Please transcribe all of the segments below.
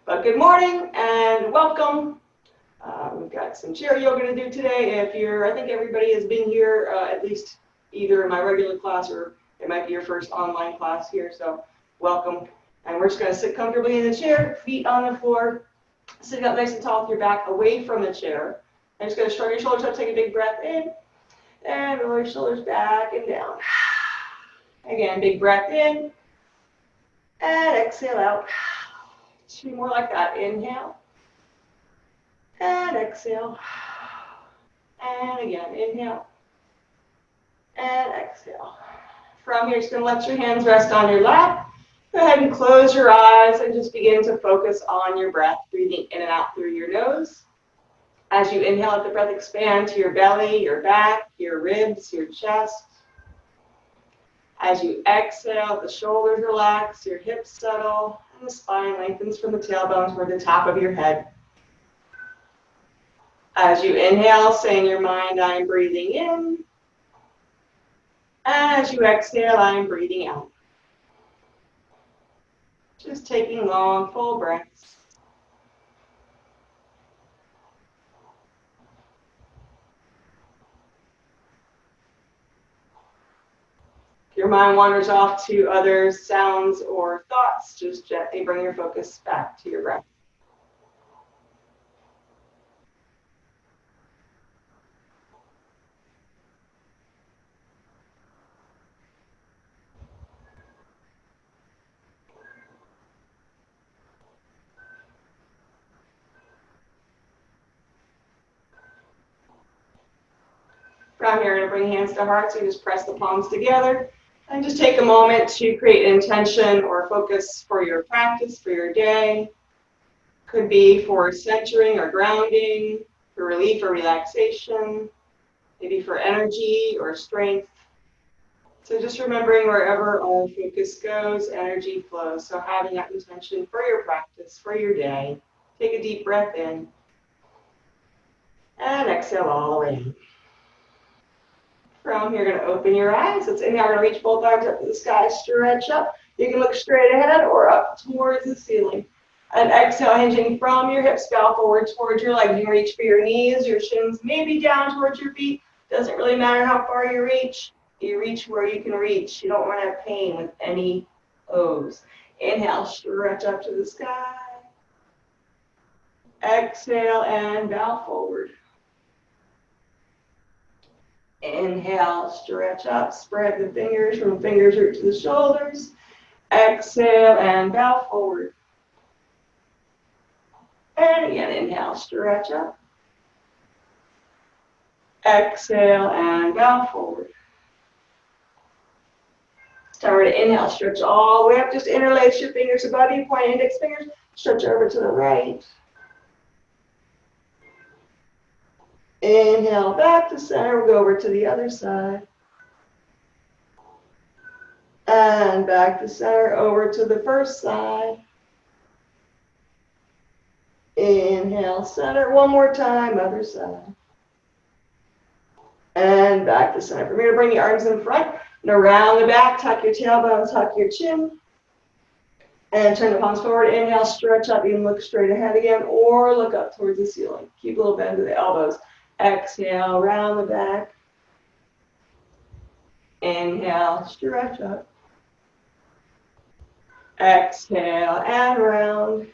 But good morning and welcome. We've got some chair yoga to do today. I think everybody has been here at least either in my regular class or it might be your first online class here. So welcome. And we're just going to sit comfortably in the chair, feet on the floor, sitting up nice and tall with your back away from the chair. I'm just going to shrug your shoulders up, take a big breath in, and roll your shoulders back and down. Again, big breath in, and exhale out. Two more like that. Inhale. And exhale. And again, inhale. And exhale. From here, just going to let your hands rest on your lap. Go ahead and close your eyes and just begin to focus on your breath, breathing in and out through your nose. As you inhale, let the breath expand to your belly, your back, your ribs, your chest. As you exhale, the shoulders relax, your hips settle, and the spine lengthens from the tailbone toward the top of your head. As you inhale, say in your mind, I'm breathing in. As you exhale, I'm breathing out. Just taking long, full breaths. If your mind wanders off to other sounds or thoughts, just gently bring your focus back to your breath. From here, you're going to bring hands to heart, so you just press the palms together. And just take a moment to create an intention or focus for your practice, for your day. Could be for centering or grounding, for relief or relaxation, maybe for energy or strength. So just remembering wherever our focus goes, energy flows. So having that intention for your practice, for your day. Take a deep breath in. And exhale all the way out. From here, you're going to open your eyes. Let's inhale, we're going to reach both arms up to the sky, stretch up. You can look straight ahead or up towards the ceiling. And exhale, hinging from your hips, bow forward towards your legs. You can reach for your knees, your shins, maybe down towards your feet. Doesn't really matter how far you reach. You reach where you can reach. You don't want to have pain with any O's. Inhale, stretch up to the sky. Exhale and bow forward. Inhale, stretch up, spread the fingers from fingers root to the shoulders. Exhale and bow forward. And again, inhale, stretch up. Exhale and bow forward. Start to inhale, stretch all the way up. Just interlace your fingers above you, point index fingers, stretch over to the right. Inhale, back to center. We'll go over to the other side. And back to center, over to the first side. Inhale, center. One more time, other side. And back to center. From here, bring your arms in front and around the back. Tuck your tailbone, tuck your chin. And turn the palms forward. Inhale, stretch up. You can look straight ahead again or look up towards the ceiling. Keep a little bend to the elbows. Exhale, round the back. Inhale, stretch up. Exhale and round.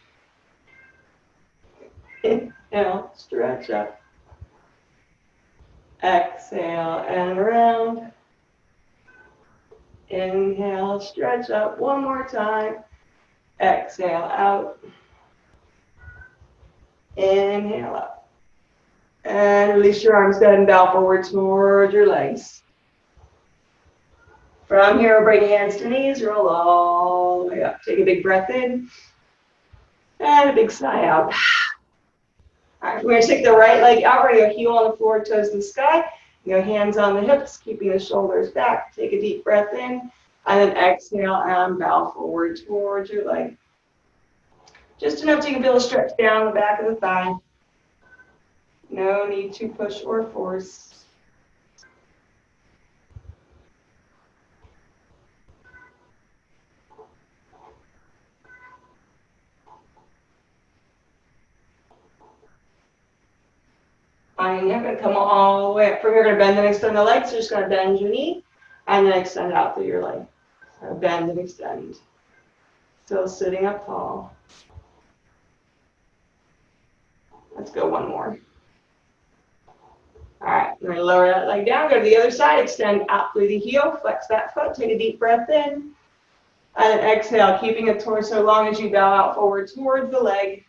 Inhale, stretch up. Exhale and round. Inhale, stretch up. One more time. Exhale out. Inhale up. And release your arms down and bow forward toward your legs. From here, bring hands to knees, roll all the way up. Take a big breath in. And a big sigh out. All right, we're going to take the right leg out, right heel on the floor, toes to the sky. You know, hands on the hips, keeping the shoulders back. Take a deep breath in, and then exhale and bow forward towards your leg. Just enough so you can feel a stretch down the back of the thigh. No need to push or force. And you're going to come all the way up. From here, you're going to bend and extend the legs. So you're just going to bend your knee and then extend out through your leg. So bend and extend. Still sitting up tall. Let's go one more. All right, we're going to lower that leg down, go to the other side, extend out through the heel, flex that foot, take a deep breath in, and exhale, keeping it torso long as you bow out forward towards the leg.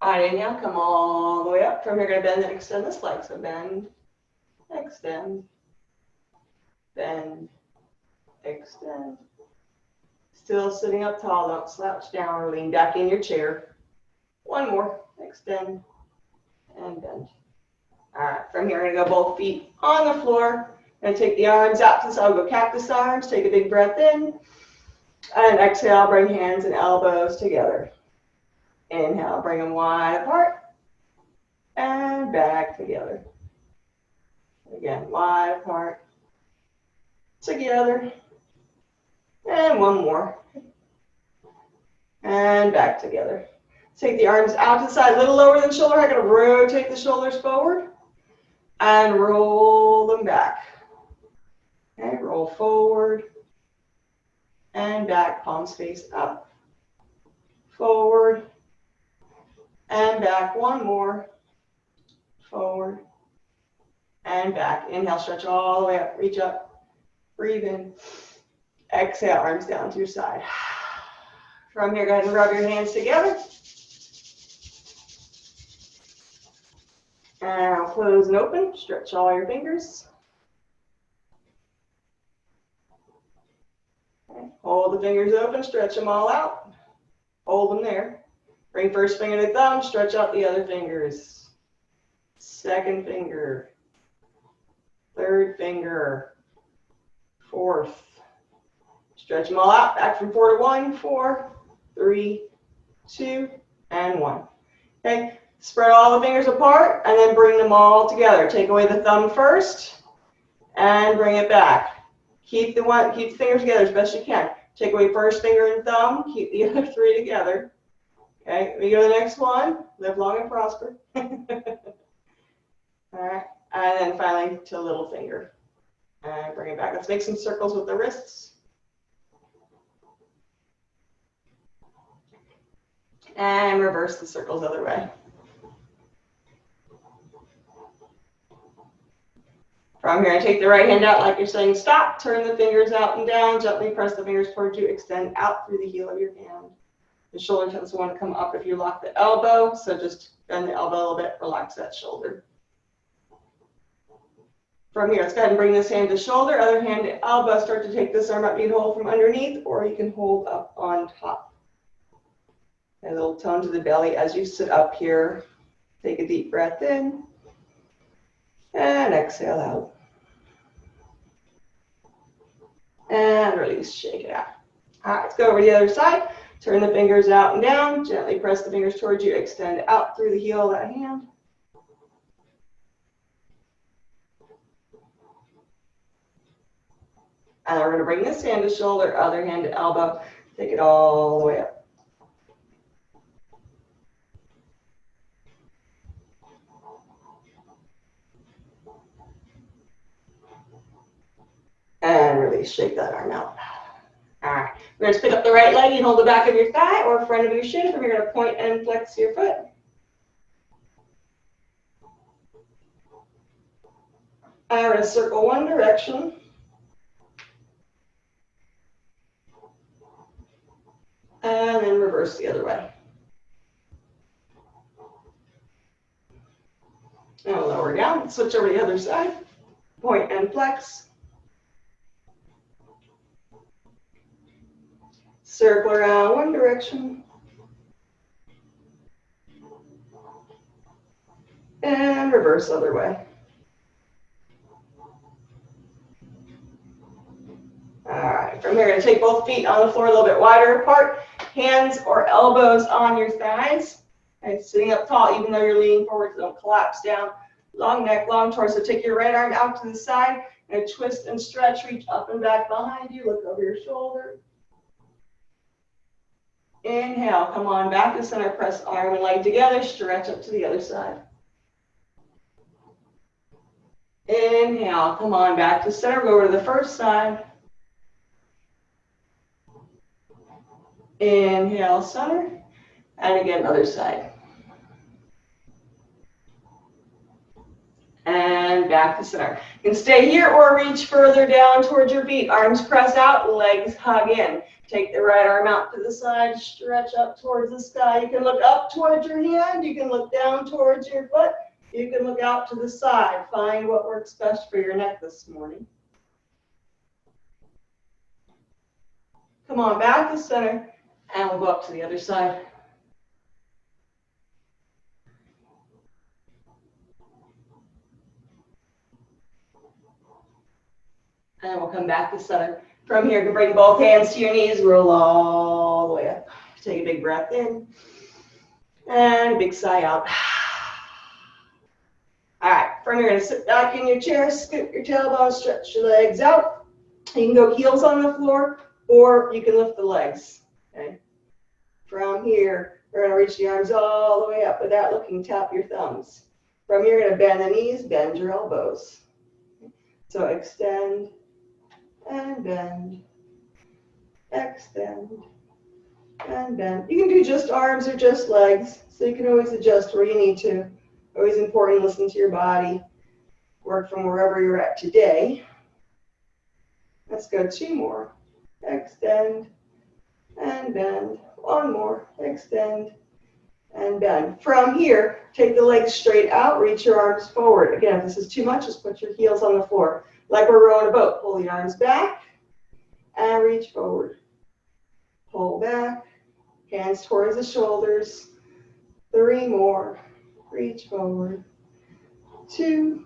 All right, inhale, come all the way up. From here, you're going to bend and extend this leg. So bend, extend, bend, extend. Still sitting up tall, don't slouch down or lean back in your chair. One more, extend and bend. All right, from here, we're going to go both feet on the floor. And take the arms out to the side. We'll go cactus arms. Take a big breath in. And exhale, bring hands and elbows together. Inhale, bring them wide apart. And back together. Again, wide apart. Together. And one more. And back together. Take the arms out to the side, a little lower than shoulder. I'm going to rotate the shoulders forward. And roll them back. Okay, roll forward and back, palms face up, forward and back. One more, forward and back. Inhale, stretch all the way up, reach up, breathe in. Exhale, arms down to your side. From here, go ahead and rub your hands together. And I'll close and open, stretch all your fingers. Hold the fingers open, stretch them all out. Hold them there. Bring first finger to thumb, stretch out the other fingers. Second finger. Third finger. Fourth. Stretch them all out. Back from 4 to 1. 4, 3, 2, and 1. Okay. Spread all the fingers apart and then bring them all together. Take away the thumb first and bring it back. Keep the fingers together as best you can. Take away first finger and thumb. Keep the other 3 together. Okay, we go to the next one. Live long and prosper. All right, and then finally to little finger. And bring it back. Let's make some circles with the wrists. And reverse the circles the other way. From here, take the right hand out like you're saying stop. Turn the fingers out and down. Gently press the fingers towards you. Extend out through the heel of your hand. The shoulder tends to want to come up if you lock the elbow. So just bend the elbow a little bit. Relax that shoulder. From here, let's go ahead and bring this hand to shoulder. Other hand to elbow. Start to take this arm up. You can hold from underneath or you can hold up on top. A little tone to the belly as you sit up here. Take a deep breath in. And exhale out. And release, shake it out. All right, let's go over to the other side. Turn the fingers out and down. Gently press the fingers towards you. Extend out through the heel of that hand. And we're going to bring this hand to shoulder, other hand to elbow. Take it all the way up. And release, shake that arm out. All right, we're going to pick up the right leg and hold the back of your thigh or front of your shin. From here, you're going to point and flex your foot. And we're going to circle one direction. And then reverse the other way. And we'll lower down, switch over to the other side. Point and flex. Circle around one direction. And reverse other way. All right, from here, we're going to take both feet on the floor a little bit wider apart. hands or elbows on your thighs. And sitting up tall, even though you're leaning forward, so don't collapse down. Long neck, long torso. Take your right arm out to the side and twist and stretch. Reach up and back behind you. Look over your shoulder. Inhale, come on back to center. Press arm and leg together. Stretch up to the other side. Inhale, come on back to center. Go over to the first side. Inhale, center. And again, other side. And back to center. You can stay here or reach further down towards your feet. Arms press out, legs hug in. Take the right arm out to the side, stretch up towards the sky. You can look up towards your hand. You can look down towards your foot. You can look out to the side. Find what works best for your neck this morning. Come on back to center, and we'll go up to the other side. And we'll come back to center. From here, you can bring both hands to your knees, roll all the way up. Take a big breath in, and a big sigh out. All right, from here, you're going to sit back in your chair, scoot your tailbone, stretch your legs out. You can go heels on the floor, or you can lift the legs. Okay. From here, we're going to reach the arms all the way up without looking. Tap your thumbs. From here, you're going to bend the knees, bend your elbows. So extend and bend, extend and bend. You can do just arms or just legs, so you can always adjust where you need to. Always important to listen to your body. Work from wherever you're at today. Let's go 2 more. Extend and bend. 1 more. Extend and bend. From here, take the legs straight out. Reach your arms forward. Again, if this is too much, just put your heels on the floor. Like we're rowing a boat. Pull the arms back and reach forward. Pull back. Hands towards the shoulders. 3 more. Reach forward. 2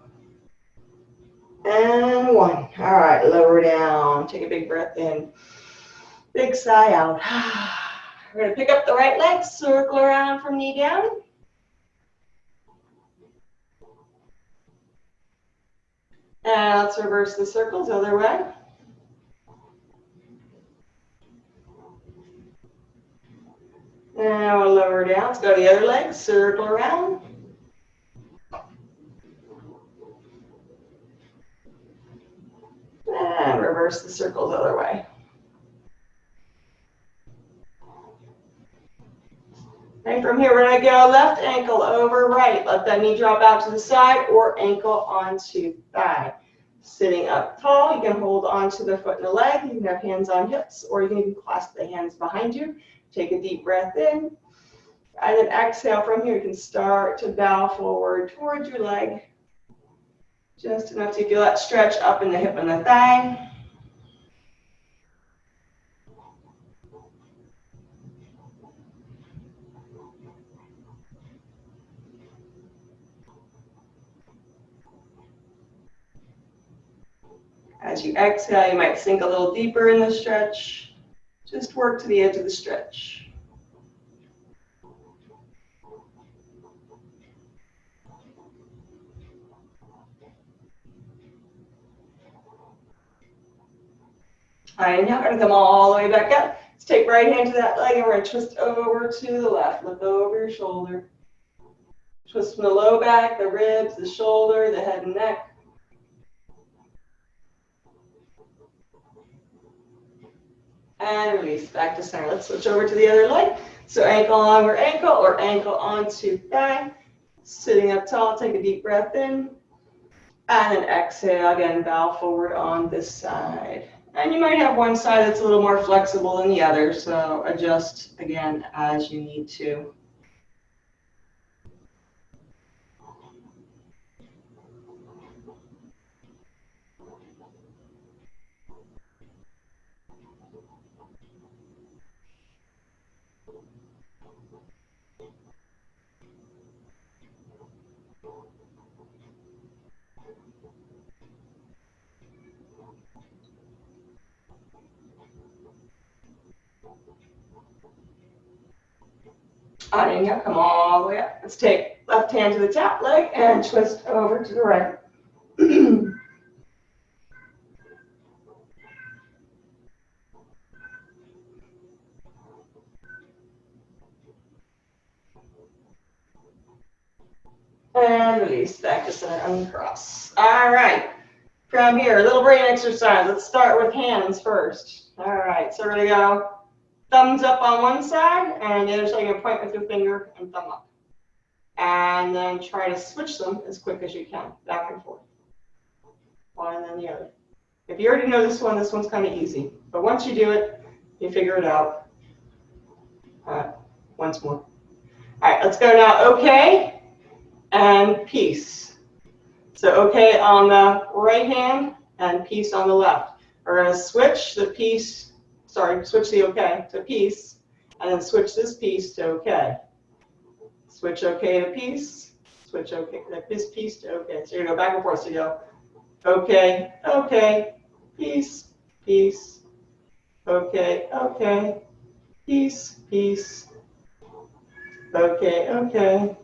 and 1. All right, lower down. Take a big breath in. Big sigh out. We're going to pick up the right leg, circle around from knee down. And let's reverse the circles the other way. And we'll lower down. Let's go to the other leg, circle around. And reverse the circles the other way. And from here, we're going to go left ankle over right. Let that knee drop out to the side or ankle onto thigh. Sitting up tall, you can hold onto the foot and the leg. You can have hands on hips, or you can even clasp the hands behind you. Take a deep breath in. And then exhale from here. You can start to bow forward towards your leg. Just enough to feel that stretch up in the hip and the thigh. As you exhale, you might sink a little deeper in the stretch. Just work to the edge of the stretch. All right, now we're going to come all the way back up. Let's take right hand to that leg and we're going to twist over to the left. Look over your shoulder. Twist from the low back, the ribs, the shoulder, the head and neck. And release back to center. Let's switch over to the other leg. So ankle over ankle or ankle onto thigh. Sitting up tall, take a deep breath in. And then exhale, again, bow forward on this side. And you might have one side that's a little more flexible than the other, so adjust again as you need to. On inhale, come all the way up. Let's take left hand to the top leg and twist over to the right. And release back to center, uncross. All right. From here, a little brain exercise. Let's start with hands first. All right, so we're going to go thumbs up on one side, and the other side you're going to point with your finger and thumb up. And then try to switch them as quick as you can, back and forth. One and then the other. If you already know this one's kind of easy. But once you do it, you figure it out. All right, once more. All right, let's go now. Okay, and peace. So okay on the right hand and peace on the left. We're going to switch the peace, switch the okay to peace, and then switch this piece to okay. Switch okay to peace, switch okay, this piece to okay. So you're going to go back and forth. So you go okay, okay, peace, peace, okay, okay, peace, peace, okay, okay.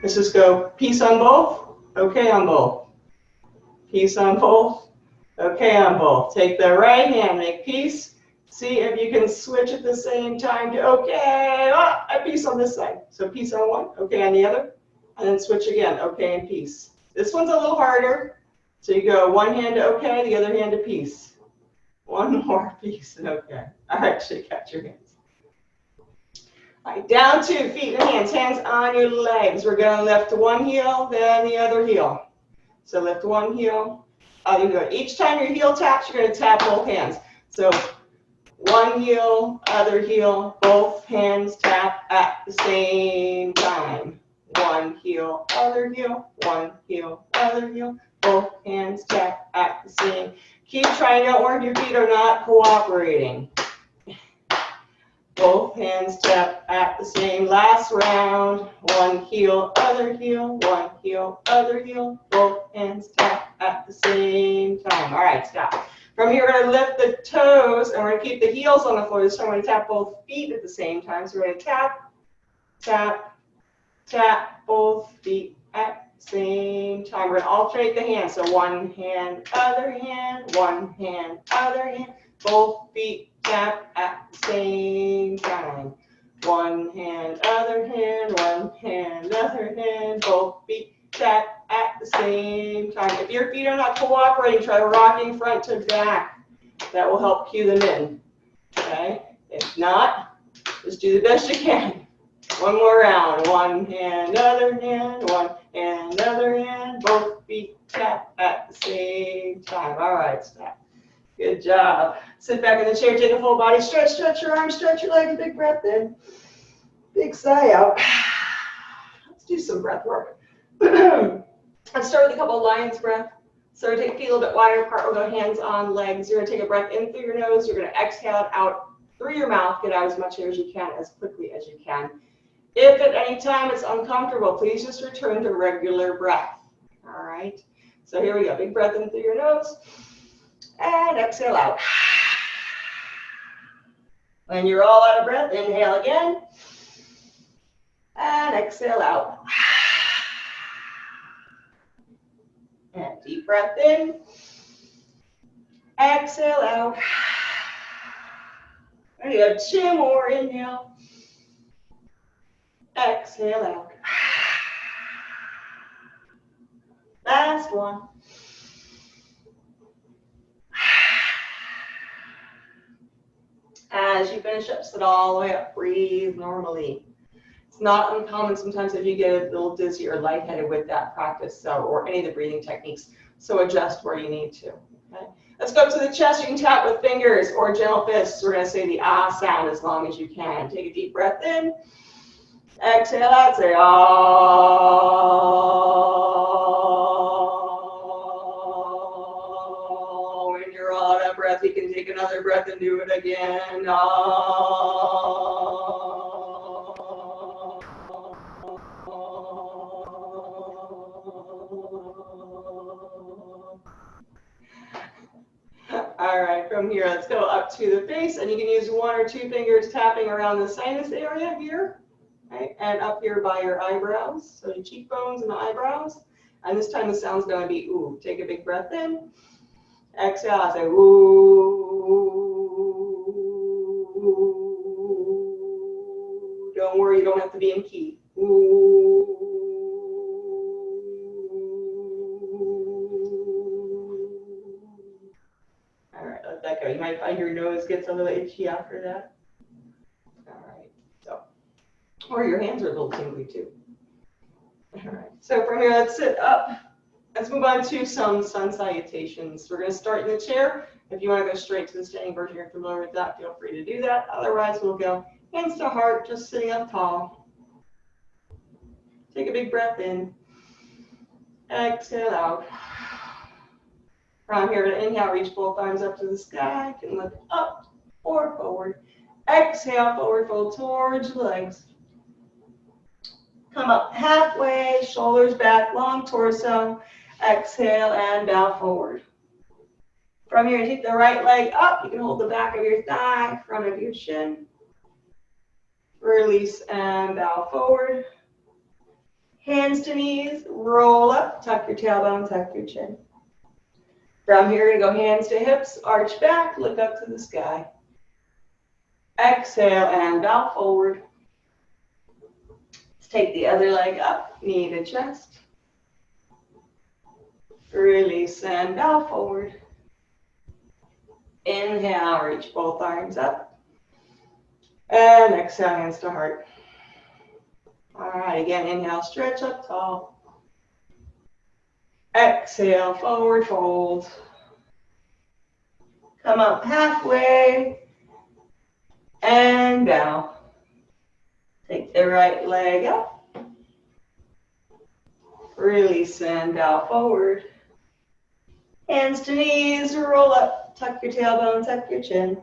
Let's just go peace on both. Okay on both. Peace on both. Okay on both. Take the right hand, make peace. See if you can switch at the same time to okay. Oh, I peace on this side. So peace on one, okay on the other. And then switch again, okay and peace. This one's a little harder. So you go one hand to okay, the other hand to peace. One more, peace and okay. All right, shake out your hands. All right, down 2, feet and hands, hands on your legs. We're going to lift one heel, then the other heel. So lift one heel, other heel. Each time your heel taps, you're going to tap both hands. So one heel, other heel, both hands tap at the same time. One heel, other heel, one heel, other heel, both hands tap at the same. Keep trying out where your feet are not cooperating. Both hands tap at the same. Last round. One heel, other heel, one heel, other heel. Both hands tap at the same time. All right, stop. From here, we're going to lift the toes, and we're going to keep the heels on the floor. This time, we're going to tap both feet at the same time. So we're going to tap, tap, tap both feet at the same time. We're going to alternate the hands. So one hand, other hand, one hand, other hand. Both feet tap at the same time. One hand, other hand, one hand, other hand. Both feet tap at the same time. If your feet are not cooperating, try rocking front to back. That will help cue them in. Okay? If not, just do the best you can. One more round. One hand, other hand, one hand, other hand. Both feet tap at the same time. All right, stop. Good job. Sit back in the chair, take a full body stretch, stretch your arms, stretch your legs, big breath in. Big sigh out. Let's do some breath work. Let's start with a couple of lion's breath. So take feet a little bit wider apart. We'll go hands on legs. You're going to take a breath in through your nose. You're going to exhale it out through your mouth. Get out as much air as you can, as quickly as you can. If at any time it's uncomfortable, please just return to regular breath. All right. So here we go. Big breath in through your nose. And exhale out. When you're all out of breath, inhale again. And exhale out. And deep breath in. Exhale out. And you have 2 more. Inhale. Exhale out. Last one. As you finish up, sit all the way up. Breathe normally. It's not uncommon sometimes if you get a little dizzy or lightheaded with that practice, or any of the breathing techniques. So adjust where you need to. Okay? Let's go up to the chest. You can tap with fingers or gentle fists. We're going to say the ah sound as long as you can. Take a deep breath in. Exhale out. Say ah. When you're all out of breath, you can take another breath and do it again. Ah. All right, from here, let's go up to the face, and you can use 1 or 2 fingers tapping around the sinus area here. Okay, and up here by your eyebrows, so your cheekbones and the eyebrows. And this time the sound's going to be ooh. Take a big breath in. Exhale, say ooh. Don't worry, you don't have to be in key. Ooh. All right, let that go. You might find your nose gets a little itchy after that. All right, so, or your hands are a little tingly too. All right, so from here, let's sit up. Let's move on to some sun salutations. We're going to start in the chair. If you want to go straight to the standing version, you're familiar with that, feel free to do that. Otherwise, we'll go hands to heart, just sitting up tall. Take a big breath in. Exhale out. From here to inhale, reach both arms up to the sky. You can look up or forward. Exhale, forward fold towards your legs. Come up halfway, shoulders back, long torso. Exhale and bow forward. From here, take the right leg up. You can hold the back of your thigh, front of your shin. Release and bow forward. Hands to knees, roll up, tuck your tailbone, tuck your chin. From here, you go hands to hips, arch back, look up to the sky. Exhale and bow forward. Let's take the other leg up, knee to chest. Release and bow forward. Inhale, reach both arms up. And exhale, hands to heart. All right, again, inhale, stretch up tall. Exhale, forward fold. Come up halfway and down. Take the right leg up. Release and bow forward. Hands to knees, roll up, tuck your tailbone, tuck your chin.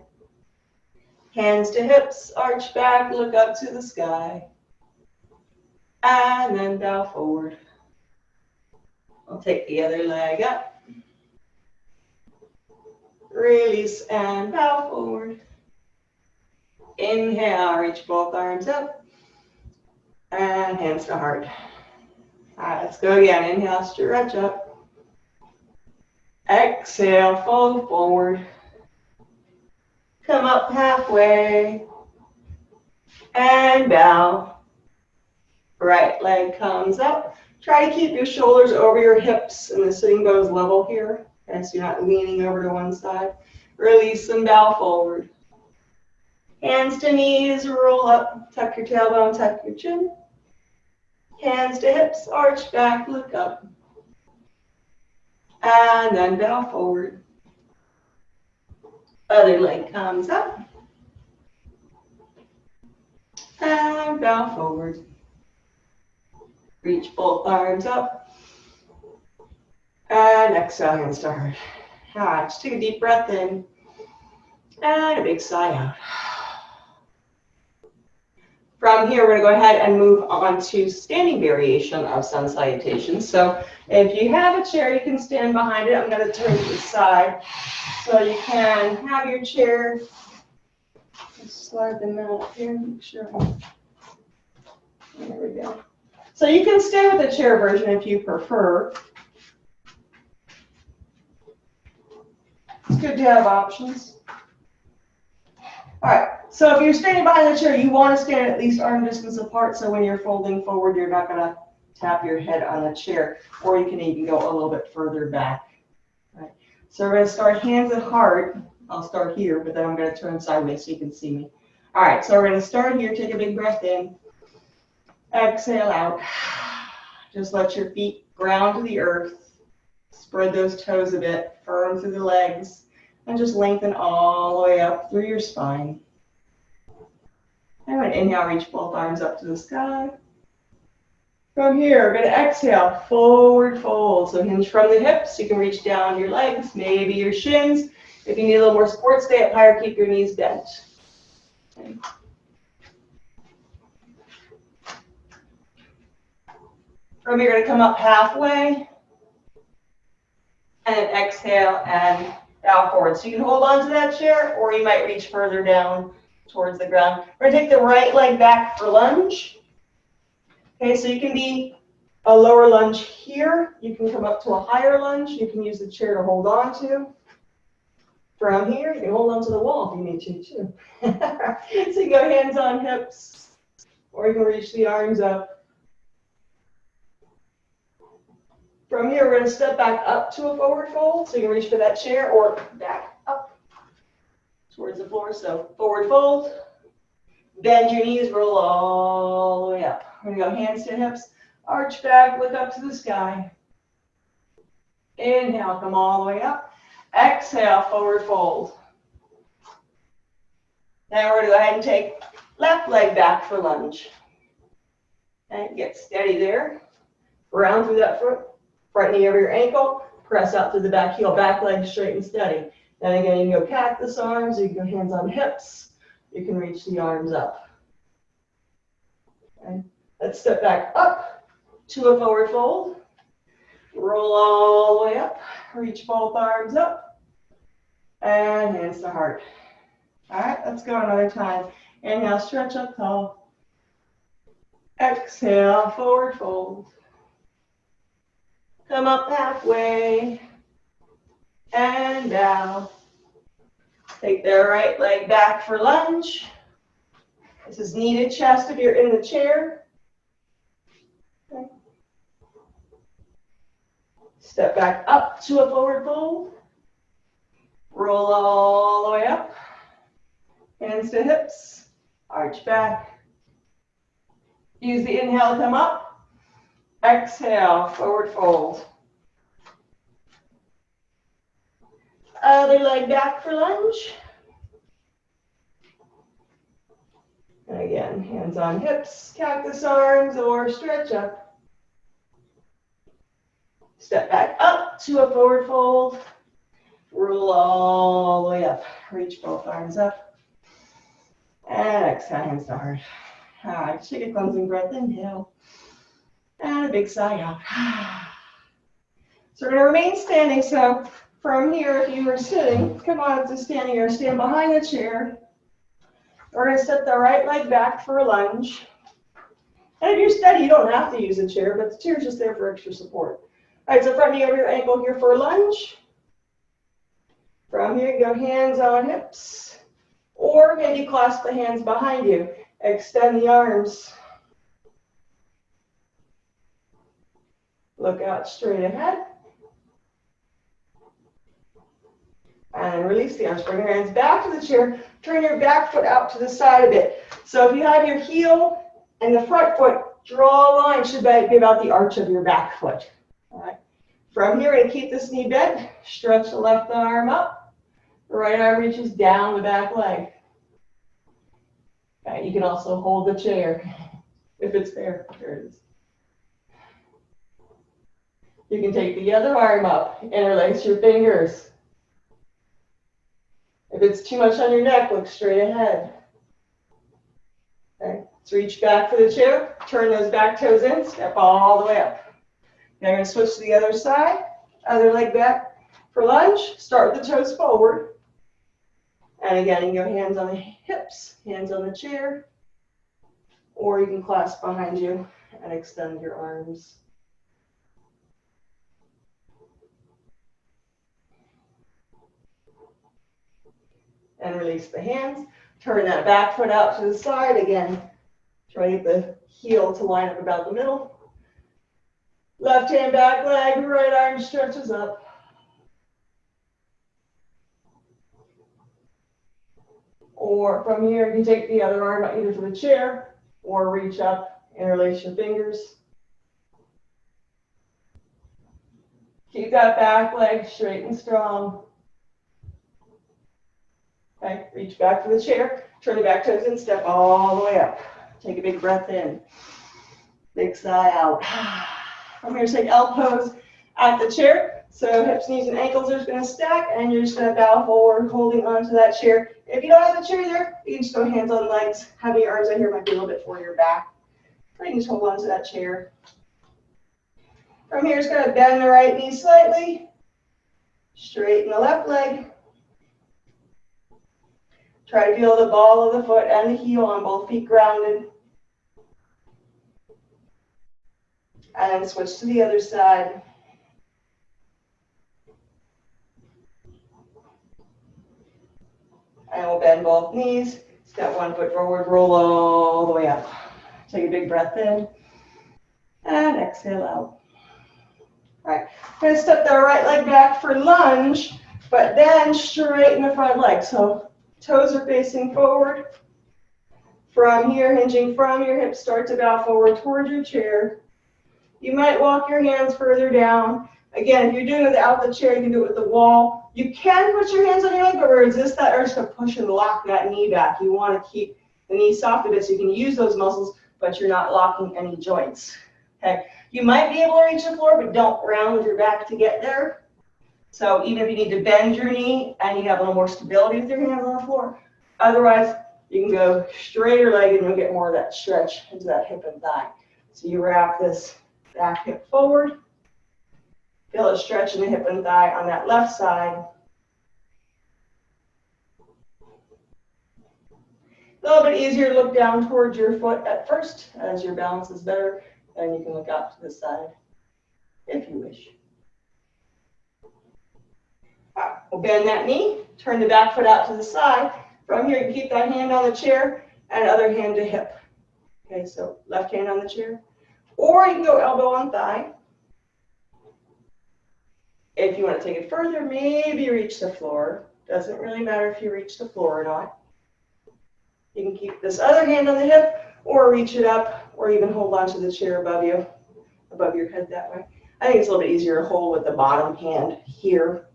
Hands to hips, arch back, look up to the sky. And then bow forward. I'll take the other leg up. Release and bow forward. Inhale, reach both arms up. And hands to heart. All right, let's go again. Inhale, stretch up. Exhale, fold forward. Come up halfway. And bow. Right leg comes up. Try to keep your shoulders over your hips and the sitting bones level here. Okay, so you're not leaning over to one side. Release and bow forward. Hands to knees, roll up. Tuck your tailbone, tuck your chin. Hands to hips, arch back, look up. And then bow forward. Other leg comes up. And bow forward. Reach both arms up. And exhale, hands to heart. All right, just take a deep breath in. And a big sigh out. From here, we're going to go ahead and move on to standing variation of sun salutations. So if you have a chair, you can stand behind it. I'm going to turn to the side so you can have your chair. Just slide them out here. Make sure. There we go. So you can stay with the chair version if you prefer. It's good to have options. All right, so if you're standing behind the chair, you want to stand at least arm distance apart, so when you're folding forward, you're not going to tap your head on the chair, or you can even go a little bit further back. All right, so we're going to start hands at heart. I'll start here, but then I'm going to turn sideways so you can see me. All right, so we're going to start here. Take a big breath in. Exhale out. Just let your feet ground to the earth. Spread those toes a bit, firm through the legs, and just lengthen all the way up through your spine. And when inhale, reach both arms up to the sky. From here, we're going to exhale, forward fold. So hinge from the hips. You can reach down your legs, maybe your shins. If you need a little more support, stay up higher, keep your knees bent. Okay. From here, you're going to come up halfway. And then exhale and bow forward. So you can hold on to that chair, or you might reach further down towards the ground. We're going to take the right leg back for lunge. Okay, so you can be a lower lunge here. You can come up to a higher lunge. You can use the chair to hold on to. From here, you can hold on to the wall if you need to, too. So you go hands on hips, or you can reach the arms up. From here, we're going to step back up to a forward fold. So you can reach for that chair or back up towards the floor. So forward fold. Bend your knees, roll all the way up. We're going to go hands to hips, arch back, look up to the sky. Inhale, come all the way up. Exhale, forward fold. Now we're going to go ahead and take left leg back for lunge. And get steady there. Round through that foot. Front knee over your ankle. Press out through the back heel, back leg straight and steady. Then again, you can go cactus arms. You can go hands on hips. You can reach the arms up. Okay. Let's step back up to a forward fold. Roll all the way up. Reach both arms up. And hands to heart. All right, let's go another time. Inhale, stretch up tall. Exhale, forward fold. Come up halfway. And down. Take the right leg back for lunge. This is knee to chest if you're in the chair. Okay. Step back up to a forward fold. Roll all the way up. Hands to hips. Arch back. Use the inhale to come up. Exhale, forward fold. Other leg back for lunge. And again, hands on hips, cactus arms, or stretch up. Step back up to a forward fold. Roll all the way up. Reach both arms up. And exhale, hands to heart. All right, take a cleansing breath, inhale. And a big sigh out. So we're going to remain standing. So from here, if you were sitting, come on up to standing or stand behind the chair. We're going to step the right leg back for a lunge. And if you're steady, you don't have to use a chair, but the chair's just there for extra support. All right, so front knee over your ankle here for a lunge. From here, go hands on hips. Or maybe clasp the hands behind you. Extend the arms. Look out straight ahead. And release the arms. Bring your hands back to the chair. Turn your back foot out to the side a bit. So if you have your heel and the front foot, draw a line. Should be about the arch of your back foot. All right. From here, we're going to keep this knee bent. Stretch the left arm up. The right arm reaches down the back leg. Okay, you can also hold the chair if it's there. There it is. You can take the other arm up. Interlace your fingers. If it's too much on your neck, look straight ahead. Okay, let's reach back for the chair. Turn those back toes in. Step all the way up. Now you're going to switch to the other side. Other leg back for lunge. Start with the toes forward. And again, you go hands on the hips, hands on the chair. Or you can clasp behind you and extend your arms. And release the hands. Turn that back foot out to the side. Again, try to get the heel to line up about the middle. Left hand back leg, right arm stretches up. Or from here, you can take the other arm either to the chair or reach up, interlace your fingers. Keep that back leg straight and strong. Okay, reach back to the chair, turn the back toes in, step all the way up. Take a big breath in. Big sigh out. From here, take L pose at the chair. So hips, knees, and ankles are just going to stack, and you're just going to bow forward, holding onto that chair. If you don't have the chair there, you can just go hands on legs. Having your arms out here might be a little bit for your back. So you can just hold onto that chair. From here, just going to bend the right knee slightly. Straighten the left leg. Try to feel the ball of the foot and the heel on both feet grounded. And then switch to the other side. And we'll bend both knees. Step one foot forward, roll all the way up. Take a big breath in. And exhale out. All right, I'm going to step the right leg back for lunge, but then straighten the front leg. So toes are facing forward. From here, hinging from your hips, start to bow forward towards your chair. You might walk your hands further down. Again, if you're doing it without the chair, you can do it with the wall. You can put your hands on your leg, but resist that urge to push and lock that knee back. You want to keep the knee soft a bit so you can use those muscles, but you're not locking any joints. Okay. You might be able to reach the floor, but don't round your back to get there. So even if you need to bend your knee and you have a little more stability with your hands on the floor, otherwise you can go straighter leg and you'll get more of that stretch into that hip and thigh. So you wrap this back hip forward. Feel a stretch in the hip and thigh on that left side. A little bit easier to look down towards your foot at first. As your balance is better, then you can look out to the side if you wish. All right, we'll bend that knee, turn the back foot out to the side. From here, you can keep that hand on the chair and other hand to hip. Okay, so left hand on the chair. Or you can go elbow on thigh. If you want to take it further, maybe reach the floor. Doesn't really matter if you reach the floor or not. You can keep this other hand on the hip or reach it up or even hold onto the chair above you, above your head that way. I think it's a little bit easier to hold with the bottom hand here.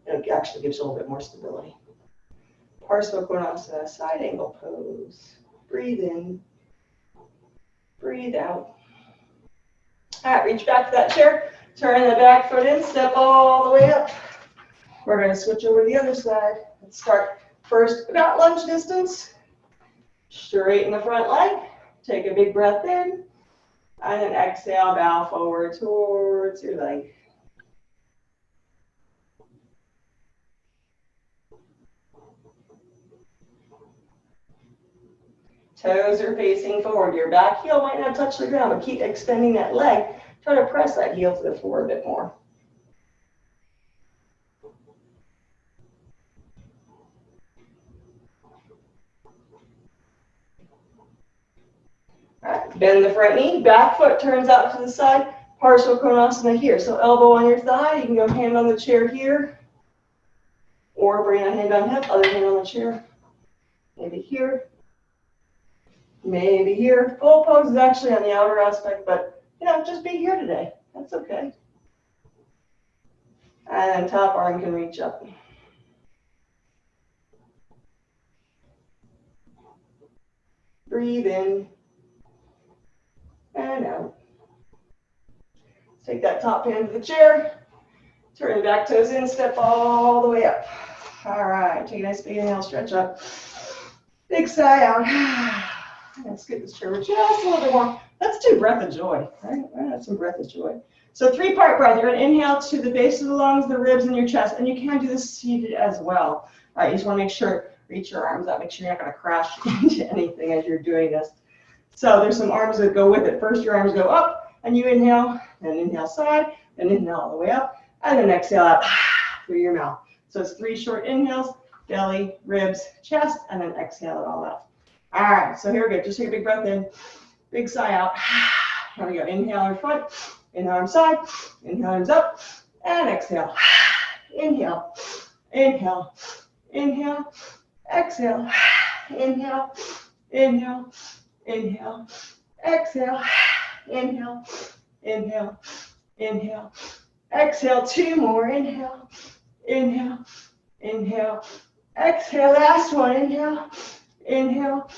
It actually gives you a little bit more stability. Parsvakonasana, side angle pose. Breathe in, breathe out. All right, reach back to that chair. Turn the back foot in, step all the way up. We're going to switch over to the other side. Let's start first about lunge distance. Straighten the front leg. Take a big breath in. And then exhale, bow forward towards your leg. Toes are facing forward. Your back heel might not touch the ground, but keep extending that leg. Try to press that heel to the floor a bit more. All right, bend the front knee, back foot turns out to the side. Parsvakonasana here. So elbow on your thigh. You can go hand on the chair here. Or bring a hand on hip, other hand on the chair. Maybe here. Maybe here. Full pose is actually on the outer aspect, but just be here today. That's okay. And then top arm can reach up. Breathe in and out. Take that top hand to the chair. Turn the back toes in, step all the way up. All right, take a nice big inhale, stretch up. Big sigh out. Let's get this chair just a little bit more. Let's do breath of joy. All right, that's some breath of joy. So 3-part breath. You're going to inhale to the base of the lungs, the ribs, and your chest. And you can do this seated as well. All right, you just want to make sure, reach your arms out. Make sure you're not going to crash into anything as you're doing this. So there's some arms that go with it. First, your arms go up, and you inhale, and inhale side, and inhale all the way up, and then exhale out through your mouth. So it's 3 short inhales, belly, ribs, chest, and then exhale it all out. All right, so here we go. Just take a big breath in, big sigh out. Here we go. Inhale arms front, inhale arms side, inhale arms up, and exhale. Inhale, inhale, inhale, exhale, inhale, inhale, inhale, exhale, inhale, inhale, inhale, exhale. 2 more. Inhale, inhale, inhale, exhale. Last one. Inhale, inhale,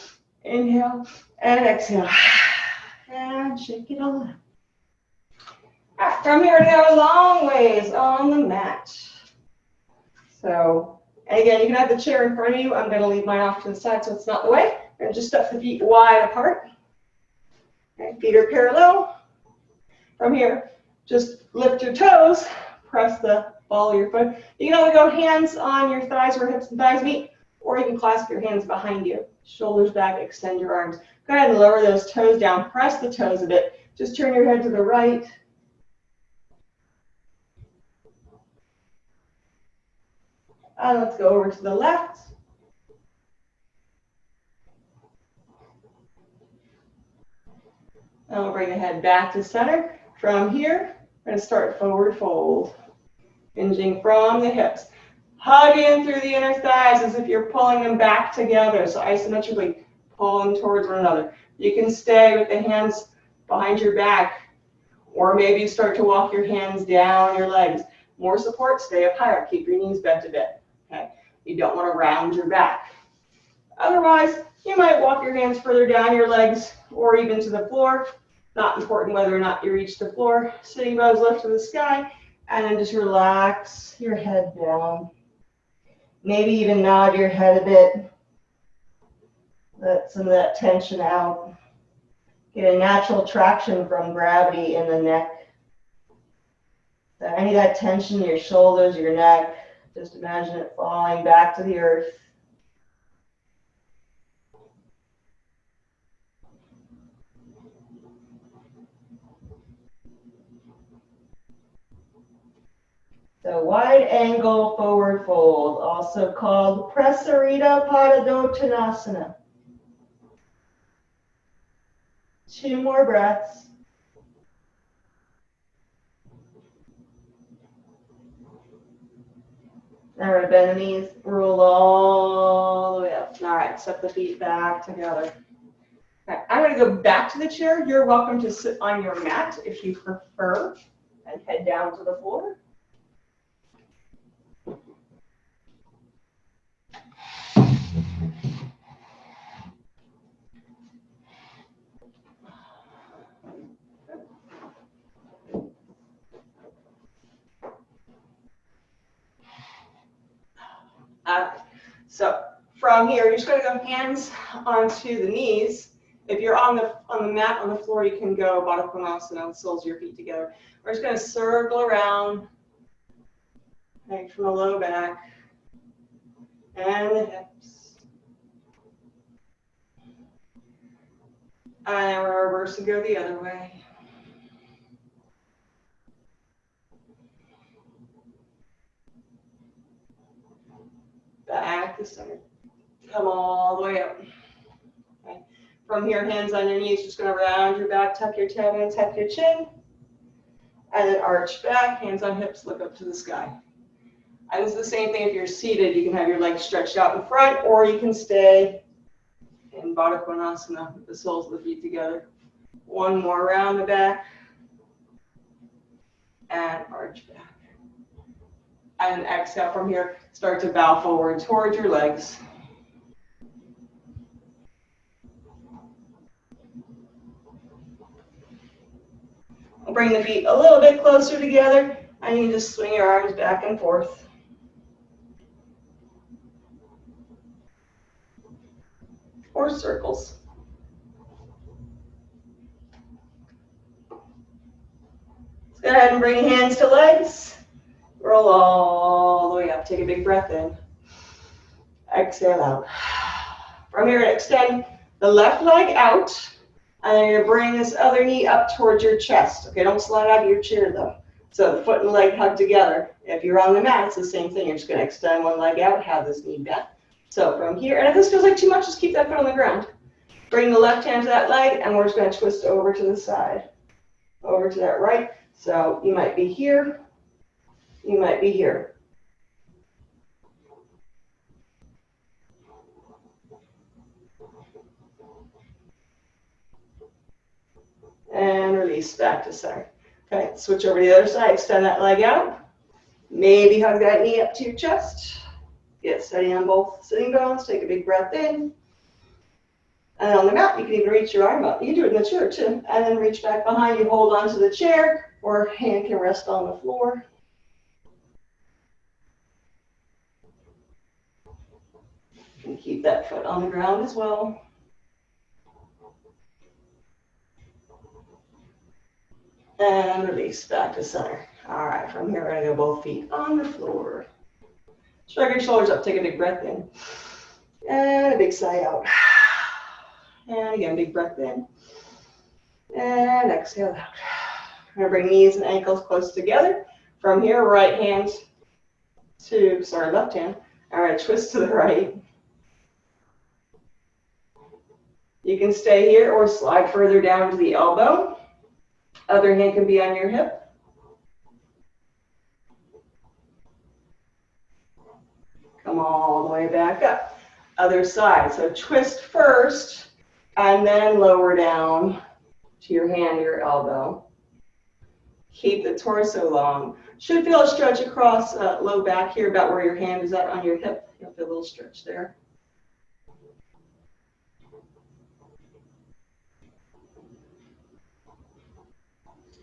inhale, and exhale. And shake it all out. All right, from here to go long ways on the mat. So, and again, you can have the chair in front of you. I'm going to leave mine off to the side so it's not in the way. And just step the feet wide apart. Okay, feet are parallel. From here, just lift your toes, press the ball of your foot. You can either go hands on your thighs where hips and thighs meet, or you can clasp your hands behind you. Shoulders back, extend your arms. Go ahead and lower those toes down. Press the toes a bit Just turn your head to the right. And let's go over to the left. And we'll bring the head back to center. From here, we're going to start forward fold. Hinging from the hips. Hug in through the inner thighs as if you're pulling them back together. So isometrically pulling towards one another. You can stay with the hands behind your back. Or maybe you start to walk your hands down your legs. More support, stay up higher. Keep your knees bent a bit. Okay? You don't want to round your back. Otherwise, you might walk your hands further down your legs or even to the floor. Not important whether or not you reach the floor. Sitting bones lift to the sky. And then just relax your head down. Maybe even nod your head a bit. Let some of that tension out. Get a natural traction from gravity in the neck. So any of that tension in your shoulders, your neck, just imagine it falling back to the earth. So wide angle forward fold, also called Prasarita Padadottanasana. 2 more breaths. Now we're going to bend the knees, roll all the way up. All right, step the feet back together. Okay, I'm going to go back to the chair. You're welcome to sit on your mat if you prefer, and head down to the floor. So from here, you're just going to go hands onto the knees. If you're on the mat on the floor, you can go Baddha Konasana, soles of your feet together. We're just going to circle around, right, from the low back and the hips. And we're reverse and go the other way. Back to center. Come all the way up. Okay. From here, hands on your knees, just going to round your back, tuck your tailbone, tuck your chin. And then arch back, hands on hips, look up to the sky. And it's the same thing if you're seated. You can have your legs stretched out in front, or you can stay in Baddha Konasana with the soles of the feet together. One more round the back. And arch back. And exhale from here. Start to bow forward towards your legs. Bring the feet a little bit closer together, and you just swing your arms back and forth. Or circles. Let's go ahead and bring hands to legs. Roll all the way up. Take a big breath in. Exhale out. From here, extend the left leg out. And then you're going to bring this other knee up towards your chest. Okay, don't slide out of your chair though. So the foot and leg hug together. If you're on the mat, it's the same thing. You're just going to extend one leg out, have this knee bent. So from here, and if this feels like too much, just keep that foot on the ground. Bring the left hand to that leg, and we're just going to twist over to the side. Over to that right. So you might be here. You might be here. And release back to center. Okay, switch over to the other side. Extend that leg out. Maybe hug that knee up to your chest. Get steady on both sitting bones. Take a big breath in. And on the mat, you can even reach your arm up. You can do it in the chair too. And then reach back behind you. Hold onto the chair, or hand can rest on the floor. And keep that foot on the ground as well. And release back to center. All right, from here, we're going to go both feet on the floor. Shrug your shoulders up, take a big breath in. And a big sigh out. And again, big breath in. And And exhale out. We're going to bring knees and ankles close together. From here, right hand to, sorry, left hand. All right, twist to the right. You can stay here or slide further down to the elbow. Other hand can be on your hip. Come all the way back up. Other side. So twist first and then lower down to your hand, your elbow. Keep the torso long. Should feel a stretch across low back here, about where your hand is at on your hip. You'll feel a little stretch there.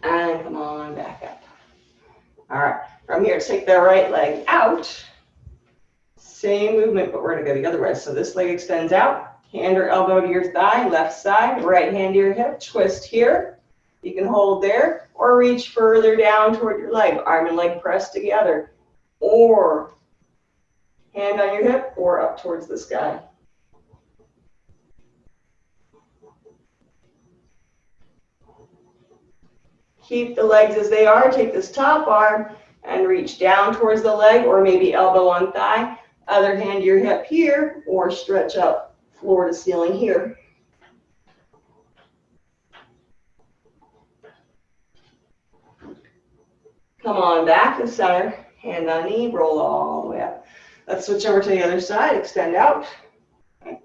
And come on back up. All right, from here, take the right leg out. Same movement, but we're going to go the other way. So this leg extends out. Hand or elbow to your thigh, left side, right hand to your hip. Twist here. You can hold there or reach further down toward your leg. Arm and leg pressed together. Or hand on your hip or up towards the sky. Keep the legs as they are. Take this top arm and reach down towards the leg or maybe elbow on thigh. Other hand to your hip here or stretch up floor to ceiling here. Come on back to center. Hand on knee, roll all the way up. Let's switch over to the other side. Extend out. Okay.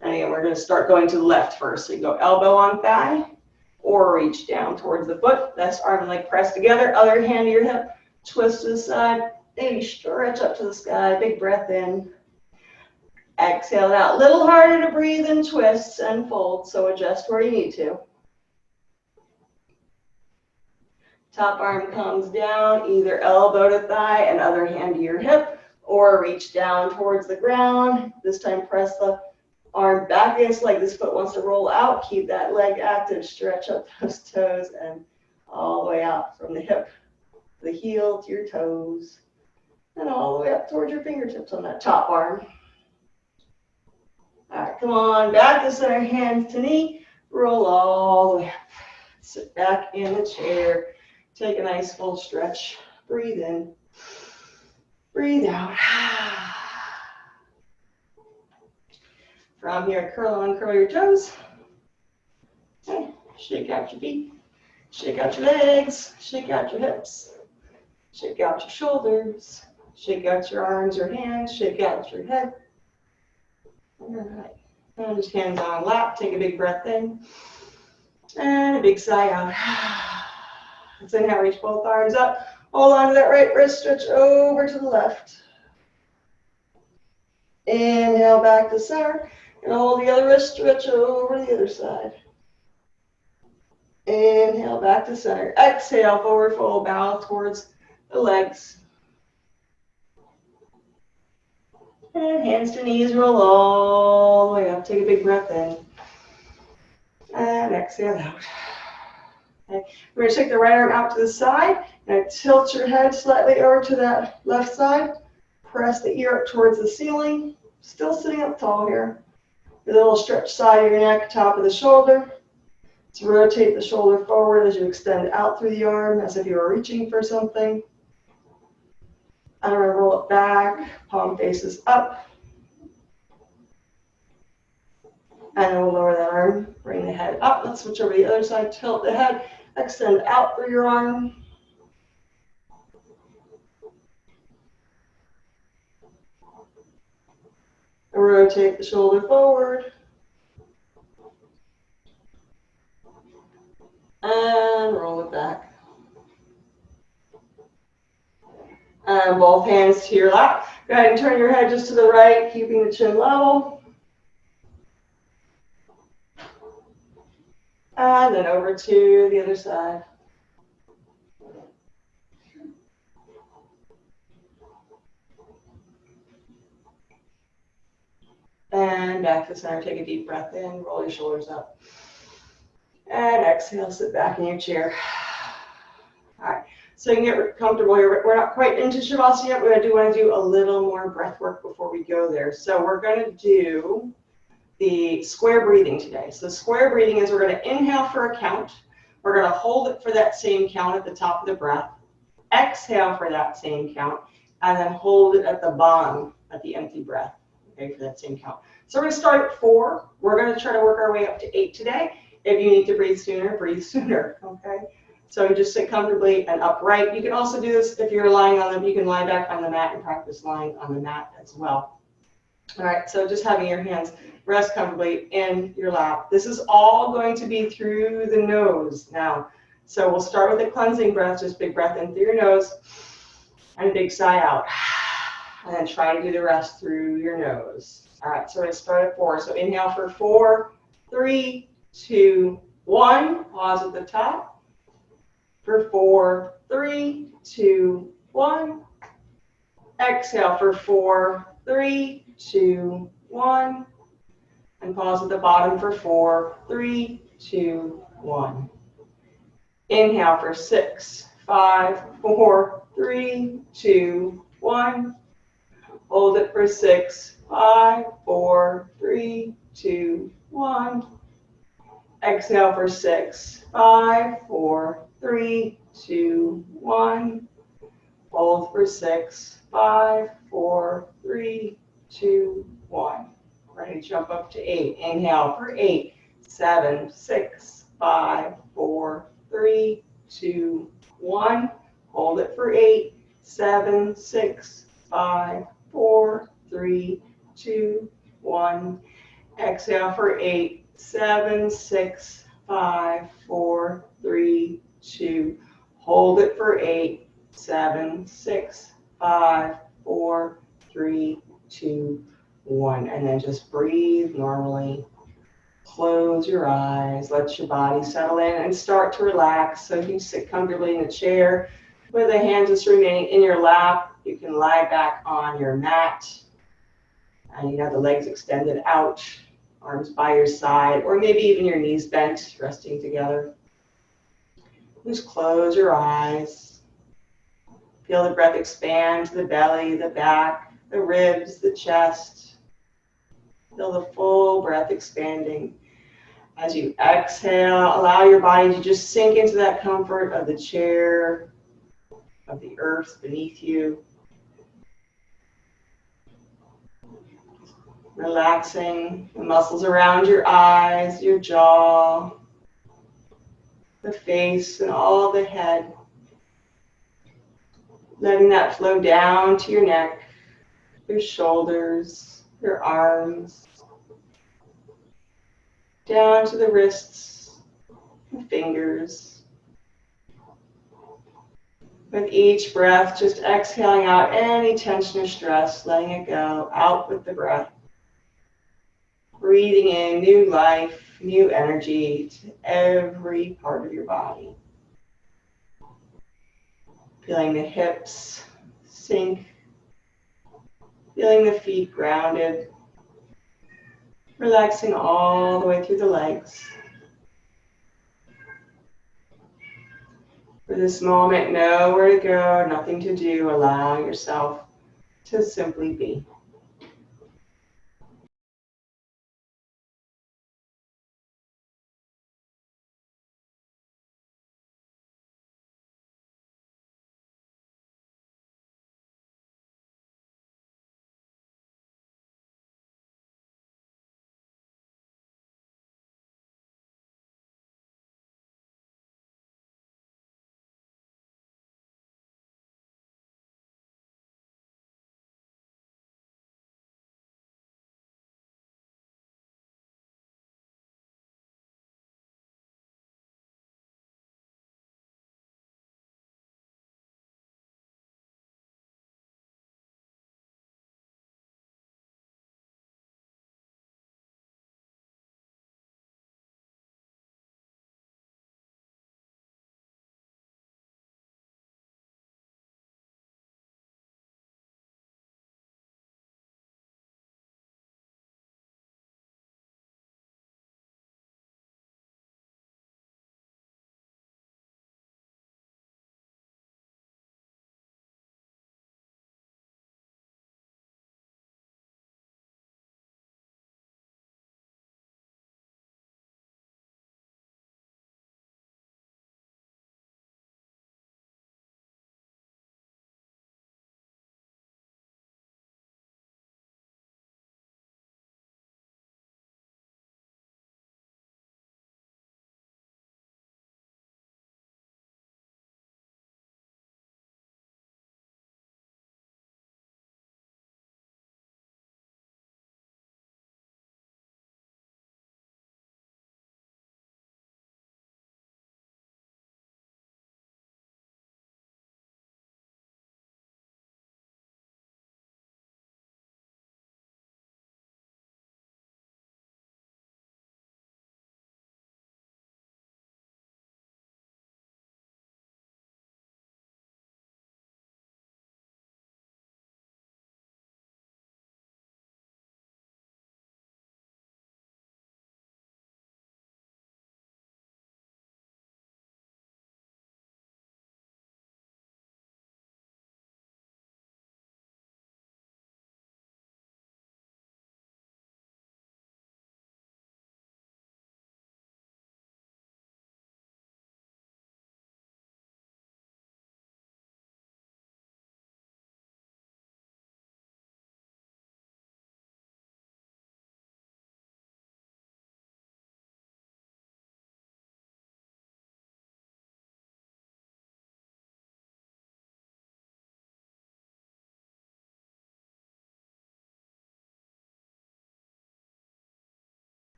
And again, we're going to start going to the left first. So you go elbow on thigh. Or reach down towards the foot. That's arm and leg pressed together. Other hand to your hip. Twist to the side. Maybe stretch up to the sky. Big breath in. Exhale out. Little harder to breathe and twist and fold. So adjust where you need to. Top arm comes down. Either elbow to thigh and other hand to your hip. Or reach down towards the ground. This time press the arm back against leg. This foot wants to roll out. Keep that leg active. Stretch up those toes and all the way out from the hip, the heel to your toes, and all the way up towards your fingertips on that top arm. All right, come on back to center, hands to knee. Roll all the way up. Sit back in the chair. Take a nice full stretch. Breathe in. Breathe out. From here, curl and uncurl your toes. Okay. Shake out your feet. Shake out your legs. Shake out your hips. Shake out your shoulders. Shake out your arms or hands. Shake out your head. All right. And just hands on lap. Take a big breath in. And a big sigh out. Let's inhale, reach both arms up. Hold on to that right wrist. Stretch over to the left. Inhale back to center. And hold the other wrist, stretch over the other side. Inhale back to center. Exhale, forward fold, bow towards the legs. And hands to knees, roll all the way up. Take a big breath in. And exhale out. Okay. We're going to take the right arm out to the side. And tilt your head slightly over to that left side. Press the ear up towards the ceiling. Still sitting up tall here. With a little stretch side of your neck, top of the shoulder. To rotate the shoulder forward as you extend out through the arm as if you were reaching for something. And we're going to roll it back, palm faces up. And then we'll lower that arm, bring the head up. Let's switch over to the other side, tilt the head, extend out through your arm. Rotate the shoulder forward. And roll it back. And both hands to your lap. Go ahead and turn your head just to the right, keeping the chin level. And then over to the other side. And back to center. Take a deep breath in. Roll your shoulders up. And exhale. Sit back in your chair. All right. So you can get comfortable here. We're not quite into Shavasana yet. I do want to do a little more breath work before we go there. So we're going to do the square breathing today. So square breathing is we're going to inhale for a count. We're going to hold it for that same count at the top of the breath. Exhale for that same count, and then hold it at the bottom at the empty breath, okay, for that same count. So we're going to start at 4. We're going to try to work our way up to 8 today. If you need to breathe sooner, okay? So just sit comfortably and upright. You can also do this if you're lying on you can lie back on the mat and practice lying on the mat as well. All right, so just having your hands rest comfortably in your lap. This is all going to be through the nose now. So we'll start with a cleansing breath, just big breath in through your nose and a big sigh out. And then try to do the rest through your nose. All right, so we're going to start at 4. So inhale for 4, 3, 2, 1. Pause at the top. For 4, 3, 2, 1. Exhale for 4, 3, 2, 1. And pause at the bottom for 4, 3, 2, 1. Inhale for 6, 5, 4, 3, 2, 1. Hold it for 6, 5, 4, 3, 2, 1. Exhale for 6, 5, 4, 3, 2, 1. Hold for 6, 5, 4, 3, 2, 1. Ready to jump up to 8. Inhale for 8, 7, 6, 5, 4, 3, 2, 1. Hold it for 8, 7, 6, 5, 4, 3, 2, 1. Exhale for 8, 7, 6, 5, 4, 3, 2. Hold it for 8, 7, 6, 5, 4, 3, 2, 1. And then just breathe normally. Close your eyes. Let your body settle in and start to relax. So you can sit comfortably in a chair with the hands just remaining in your lap. You can lie back on your mat. And you have the legs extended out, arms by your side, or maybe even your knees bent, resting together. Just close your eyes. Feel the breath expand to the belly, the back, the ribs, the chest. Feel the full breath expanding. As you exhale, allow your body to just sink into that comfort of the chair, of the earth beneath you. Relaxing the muscles around your eyes, your jaw, the face, and all the head. Letting that flow down to your neck, your shoulders, your arms, down to the wrists and fingers. With each breath, just exhaling out any tension or stress, letting it go out with the breath. Breathing in new life, new energy to every part of your body. Feeling the hips sink, feeling the feet grounded, relaxing all the way through the legs. For this moment, nowhere to go, nothing to do. Allow yourself to simply be.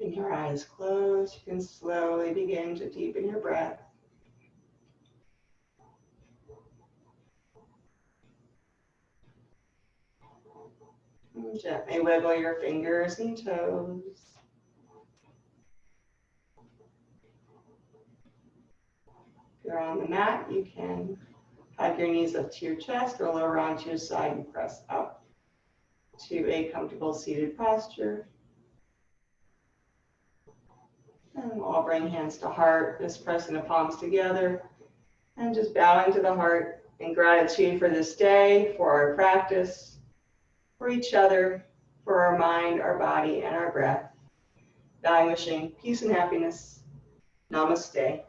Keeping your eyes closed, you can slowly begin to deepen your breath. And gently wiggle your fingers and toes. If you're on the mat, you can hug your knees up to your chest, roll over onto your side and press up to a comfortable seated posture. And we'll all bring hands to heart, just pressing the palms together and just bowing to the heart in gratitude for this day, for our practice, for each other, for our mind, our body, and our breath. Bowing, wishing peace and happiness. Namaste.